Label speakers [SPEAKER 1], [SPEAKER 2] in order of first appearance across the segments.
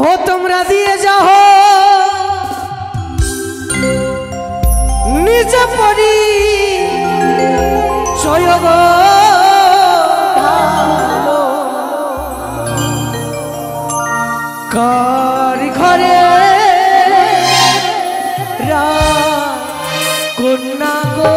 [SPEAKER 1] ও তোমরা দিয়ে যাও নিজ পরি সয়গ কার ঘরে কন্যা গো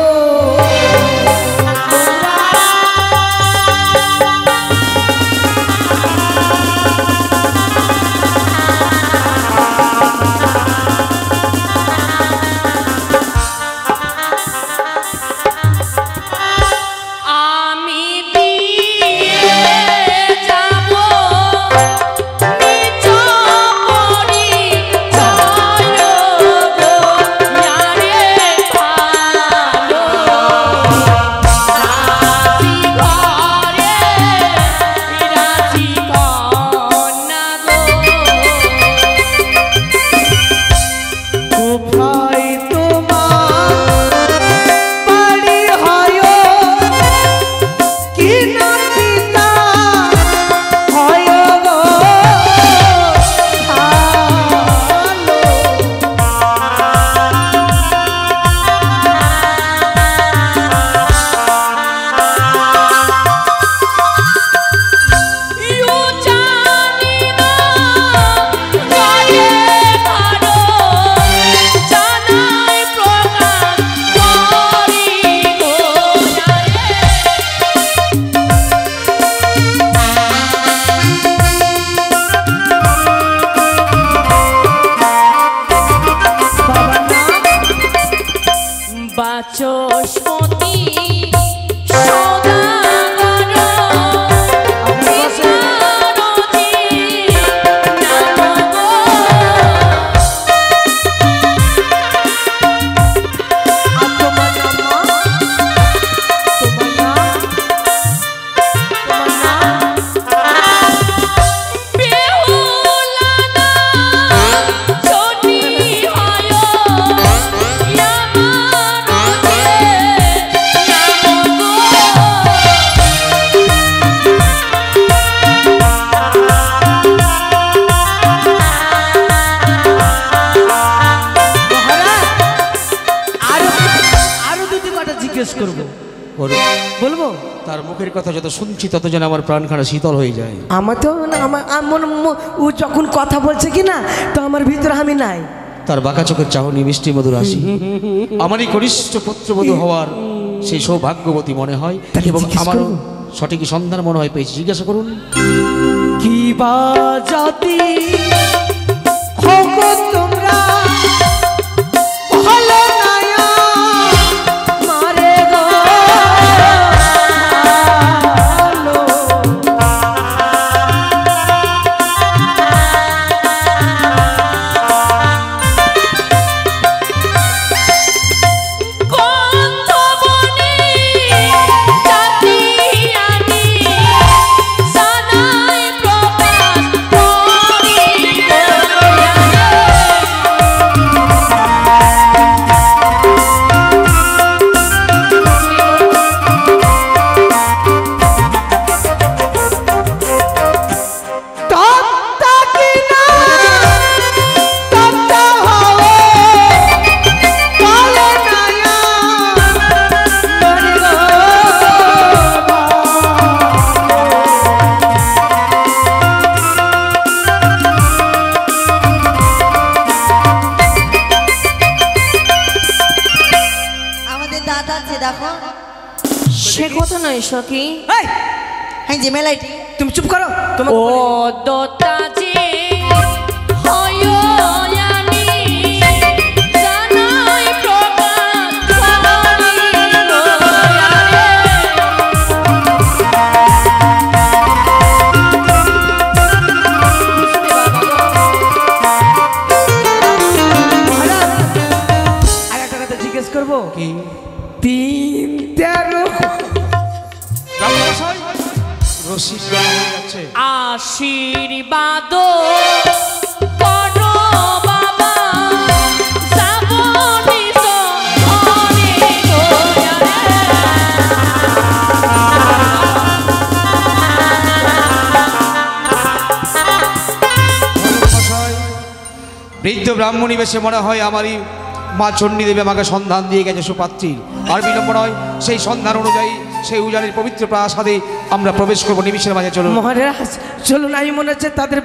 [SPEAKER 1] বলবো তার মুখের কথা যত শুনছি তত যেন আমার প্রাণখানা শীতল হয়ে যায়।
[SPEAKER 2] আমার তো ও যখন কথা বলছে কি না তো আমার ভিতরে আমি নাই।
[SPEAKER 1] তার বাঁকা চোখের চাহনি মিষ্টি মধুর হাসি আমারই কনিষ্ঠ পুত্রবধূ হওয়ার সেই সৌভাগ্যবতী মনে হয় এবং আমারও সঠিক সন্ধান মনে হয় পেয়েছি। জিজ্ঞাসা করুন কি বা জাতি তোমরা ভালো
[SPEAKER 3] সে কথা নয় সখী।
[SPEAKER 2] হ্যাঁ যে মেলাইটি তুমি চুপ করো।
[SPEAKER 3] ও দোতাজি
[SPEAKER 2] জিজ্ঞেস করবো কি 3-13
[SPEAKER 3] আশীর্বাদ
[SPEAKER 1] বৃদ্ধ ব্রাহ্মণী বেশে মনে হয় আমারই মা চণ্ডী দেবী আমাকে সন্ধান দিয়ে গেছে সুপাত্রীর। আর বিলম্ব নয়, সেই সন্ধান অনুযায়ী সেই উজানির পবিত্র প্রাসাদে আমরা প্রবেশ করবো নিমিষের মাঝে। চলুন
[SPEAKER 2] মহারাজ চলুন, আমি মনে হচ্ছে তাদের